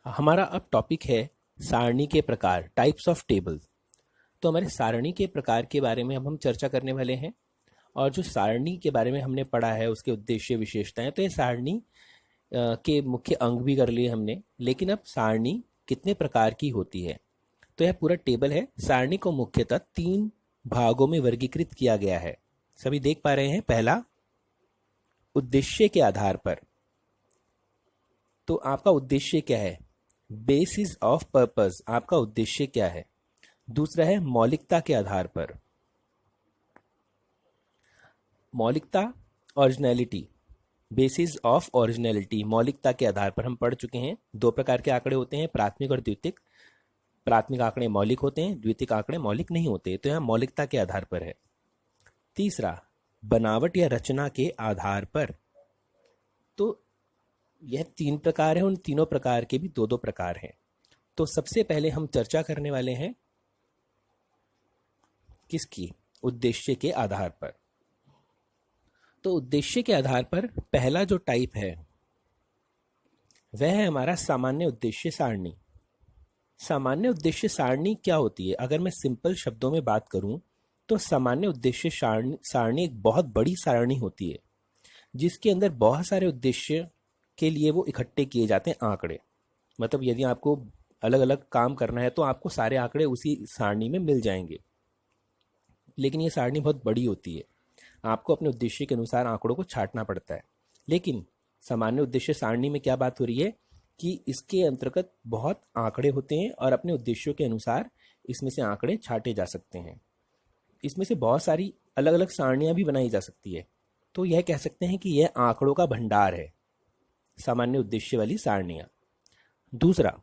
हमारा अब टॉपिक है सारणी के प्रकार, टाइप्स ऑफ टेबल। तो हमारे सारणी के प्रकार के बारे में अब हम चर्चा करने वाले हैं। और जो सारणी के बारे में हमने पढ़ा है उसके उद्देश्य विशेषताएं, तो ये सारणी के मुख्य अंग भी कर लिए हमने। लेकिन अब सारणी कितने प्रकार की होती है, तो यह पूरा टेबल है। सारणी को मुख्यतः 3 भागों में वर्गीकृत किया गया है। सभी देख पा रहे हैं। पहला, उद्देश्य के आधार पर। तो आपका उद्देश्य क्या है? बेसिस ऑफ पर्पस, आपका उद्देश्य क्या है? दूसरा है मौलिकता के आधार पर। मौलिकता, ओरिजिनलिटी, बेसिस ऑफ ओरिजिनलिटी, मौलिकता के आधार पर हम पढ़ चुके हैं। 2 प्रकार के आंकड़े होते हैं, प्राथमिक और द्वितीयक। प्राथमिक आंकड़े मौलिक होते हैं, द्वितीयक आंकड़े मौलिक नहीं होते। तो यह मौलिकता के आधार पर है। तीसरा, बनावट या रचना के आधार पर। तो यह 3 प्रकार है, उन तीनों प्रकार के भी 2-2 प्रकार हैं। तो सबसे पहले हम चर्चा करने वाले हैं किसकी? उद्देश्य के आधार पर। तो उद्देश्य के आधार पर पहला जो टाइप है वह है हमारा सामान्य उद्देश्य सारणी। सामान्य उद्देश्य सारणी क्या होती है? अगर मैं सिंपल शब्दों में बात करूं तो सामान्य उद्देश्य सारणी एक बहुत बड़ी सारणी होती है जिसके अंदर बहुत सारे उद्देश्य के लिए वो इकट्ठे किए जाते हैं आंकड़े। मतलब यदि आपको अलग अलग काम करना है तो आपको सारे आंकड़े उसी सारणी में मिल जाएंगे। लेकिन ये सारणी बहुत बड़ी होती है, आपको अपने उद्देश्य के अनुसार आंकड़ों को छांटना पड़ता है। लेकिन सामान्य उद्देश्य सारणी में क्या बात हो रही है कि इसके अंतर्गत बहुत आंकड़े होते हैं और अपने उद्देश्यों के अनुसार इसमें से आंकड़े छांटे जा सकते हैं। इसमें से बहुत सारी अलग अलग सारणियां भी बनाई जा सकती है। तो यह कह सकते हैं कि यह आंकड़ों का भंडार है, सामान्य उद्देश्य वाली सारणियां। दूसरा,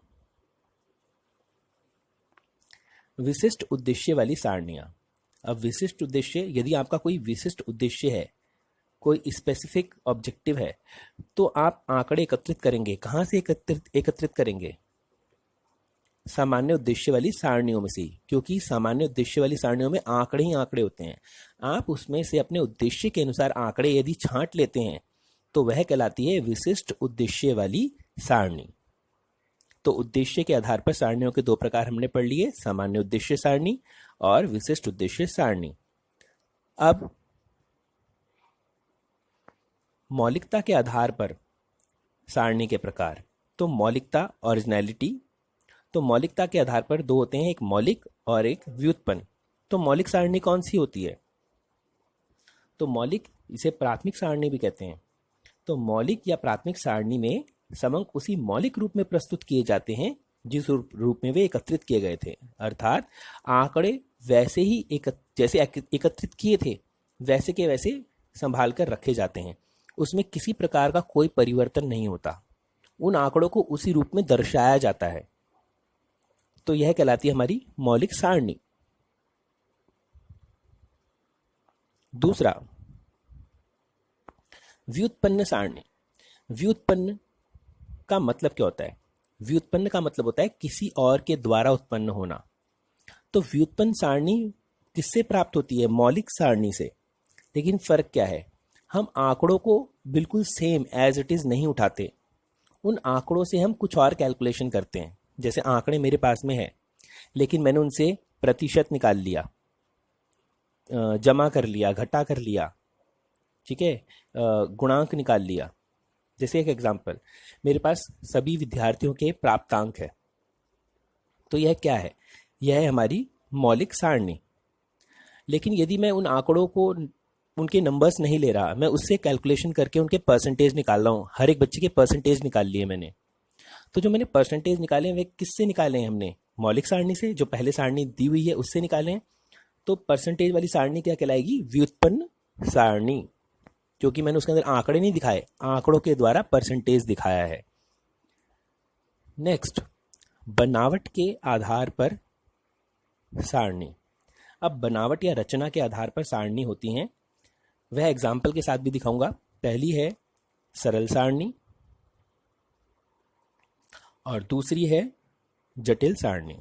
विशिष्ट उद्देश्य वाली सारणियां। अब विशिष्ट उद्देश्य, यदि आपका कोई विशिष्ट उद्देश्य है, कोई स्पेसिफिक ऑब्जेक्टिव है, तो आप आंकड़े एकत्रित करेंगे। कहां से एकत्रित करेंगे? सामान्य उद्देश्य वाली सारणियों में से, क्योंकि सामान्य उद्देश्य वाली सारणियों में आंकड़े ही आंकड़े होते हैं। आप उसमें से अपने उद्देश्य के अनुसार आंकड़े यदि छांट लेते हैं तो वह कहलाती है विशिष्ट उद्देश्य वाली सारणी। तो उद्देश्य के आधार पर सारणियों के 2 प्रकार हमने पढ़ लिए, सामान्य उद्देश्य सारणी और विशिष्ट उद्देश्य सारणी। अब मौलिकता के आधार पर सारणी के प्रकार। तो मौलिकता, ओरिजिनलिटी। तो मौलिकता के आधार पर 2 होते हैं, एक मौलिक और एक व्युत्पन्न। तो मौलिक सारणी कौन सी होती है? तो मौलिक, इसे प्राथमिक सारणी भी कहते हैं। तो मौलिक या प्राथमिक सारणी में समंक उसी मौलिक रूप में प्रस्तुत किए जाते हैं जिस रूप में वे एकत्रित किए गए थे। अर्थात आंकड़े वैसे ही जैसे एकत्रित किए थे वैसे के वैसे संभाल कर रखे जाते हैं, उसमें किसी प्रकार का कोई परिवर्तन नहीं होता। उन आंकड़ों को उसी रूप में दर्शाया जाता है। तो यह कहलाती है हमारी मौलिक सारणी। दूसरा, व्युत्पन्न सारणी। व्युत्पन्न का मतलब क्या होता है? व्युत्पन्न का मतलब होता है किसी और के द्वारा उत्पन्न होना। तो व्युत्पन्न सारणी किससे प्राप्त होती है? मौलिक सारणी से। लेकिन फर्क क्या है? हम आंकड़ों को बिल्कुल सेम एज इट इज नहीं उठाते, उन आंकड़ों से हम कुछ और कैलकुलेशन करते हैं। जैसे आंकड़े मेरे पास में है लेकिन मैंने उनसे प्रतिशत निकाल लिया, जमा कर लिया, घटा कर लिया, ठीक है, गुणांक निकाल लिया। जैसे एक एग्जांपल, मेरे पास सभी विद्यार्थियों के प्राप्तांक है। तो यह क्या है? यह है हमारी मौलिक सारणी। लेकिन यदि मैं उन आंकड़ों को, उनके नंबर्स नहीं ले रहा, मैं उससे कैलकुलेशन करके उनके परसेंटेज निकाल रहा हूँ, हर एक बच्चे के परसेंटेज निकाल लिए मैंने। तो जो मैंने परसेंटेज निकाले हैं वे किससे निकाले हैं? हमने मौलिक सारणी से, जो पहले सारणी दी हुई है उससे निकाले हैं। तो परसेंटेज वाली सारणी क्या कहलाएगी? व्युत्पन्न सारणी, क्योंकि मैंने उसके अंदर आंकड़े नहीं दिखाए, आंकड़ों के द्वारा परसेंटेज दिखाया है। नेक्स्ट, बनावट के आधार पर सारणी। अब बनावट या रचना के आधार पर सारणी होती हैं, वह एग्जाम्पल के साथ भी दिखाऊंगा। पहली है सरल सारणी और दूसरी है जटिल सारणी।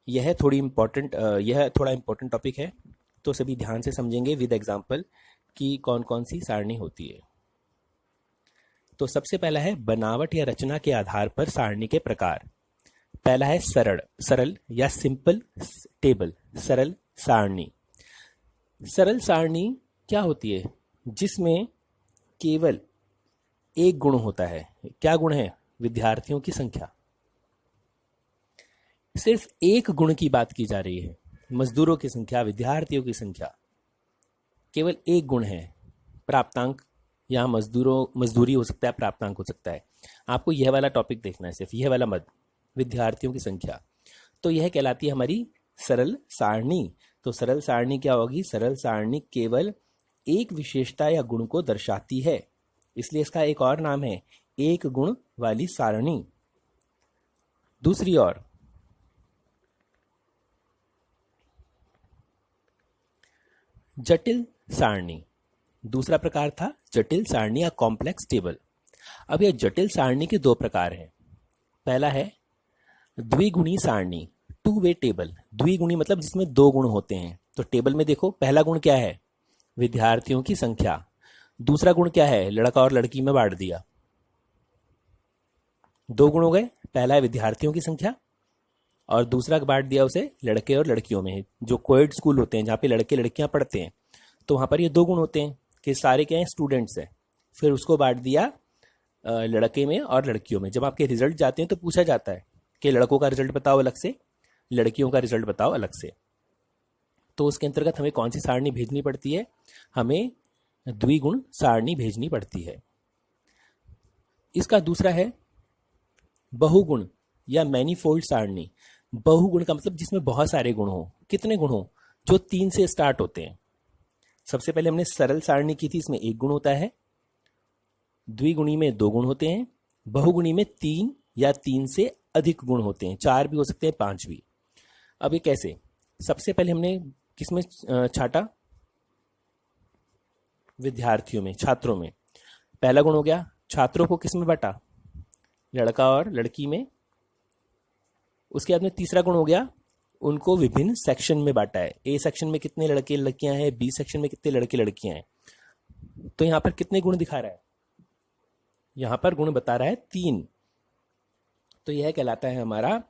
यह थोड़ा इंपॉर्टेंट टॉपिक है, तो सभी ध्यान से समझेंगे विद एग्जाम्पल कि कौन कौन सी सारणी होती है। तो सबसे पहला है बनावट या रचना के आधार पर सारणी के प्रकार। पहला है सरल सरल या सिंपल टेबल, सरल सारणी। सरल सारणी क्या होती है? जिसमें केवल एक गुण होता है। क्या गुण है? विद्यार्थियों की संख्या। सिर्फ एक गुण की बात की जा रही है, मजदूरों की संख्या, विद्यार्थियों की संख्या। केवल एक गुण है, प्राप्तांक। यहाँ मजदूरी हो सकता है, प्राप्तांक हो सकता है। आपको यह वाला टॉपिक देखना है, सिर्फ यह वाला मत, विद्यार्थियों की संख्या। तो यह कहलाती है हमारी सरल सारणी। तो सरल सारणी क्या होगी? सरल सारणी केवल एक विशेषता या गुण को दर्शाती है, इसलिए इसका एक और नाम है एक गुण वाली सारणी। दूसरी ओर जटिल सारणी, दूसरा प्रकार था जटिल सारणी या कॉम्प्लेक्स टेबल। अब यह जटिल सारणी के दो प्रकार हैं। पहला है द्विगुणी सारणी, टू वे टेबल। द्विगुणी मतलब जिसमें दो गुण होते हैं। तो टेबल में देखो, पहला गुण क्या है? विद्यार्थियों की संख्या। दूसरा गुण क्या है? लड़का और लड़की में बांट दिया। दो गुण हो गए, पहला है विद्यार्थियों की संख्या और दूसरा बांट दिया उसे लड़के और लड़कियों में। जो कोएड स्कूल होते हैं जहाँ पे लड़के लड़कियां पढ़ते हैं, तो वहां पर ये दो गुण होते हैं कि सारे क्या हैं? स्टूडेंट्स हैं। फिर उसको बांट दिया लड़के में और लड़कियों में। जब आपके रिजल्ट जाते हैं तो पूछा जाता है कि लड़कों का रिजल्ट बताओ अलग से, लड़कियों का रिजल्ट बताओ अलग से। तो उसके अंतर्गत हमें कौन सी सारणी भेजनी पड़ती है? हमें द्विगुण सारणी भेजनी पड़ती है। इसका दूसरा है बहुगुण या मैनीफोल्ड सारणी। बहुगुण का मतलब जिसमें बहुत सारे गुण हो। कितने गुण हो? जो 3 से स्टार्ट होते हैं। सबसे पहले हमने सरल सारणी की थी, इसमें एक गुण होता है। द्विगुणी में 2 गुण होते हैं। बहुगुणी में 3 या 3 से अधिक गुण होते हैं, 4 भी हो सकते हैं, 5 भी। अब ये कैसे? सबसे पहले हमने किसमें छाटा? विद्यार्थियों में, छात्रों में। पहला गुण हो गया। छात्रों को किसमें बांटा? लड़का और लड़की में। उसके बाद में तीसरा गुण हो गया, उनको विभिन्न सेक्शन में बांटा है। ए सेक्शन में कितने लड़के लड़कियां हैं, बी सेक्शन में कितने लड़के लड़कियां हैं। तो यहां पर कितने गुण दिखा रहा है? यहां पर गुण बता रहा है 3। तो यह कहलाता है हमारा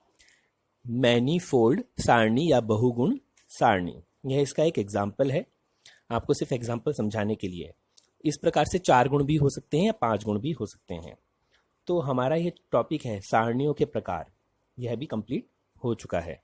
मैनीफोल्ड सारणी या बहुगुण सारणी। यह इसका एक एग्जाम्पल है, आपको सिर्फ एग्जाम्पल समझाने के लिए। इस प्रकार से 4 गुण भी हो सकते हैं या 5 गुण भी हो सकते हैं। तो हमारा ये टॉपिक है सारणियों के प्रकार, यह भी कंप्लीट हो चुका है।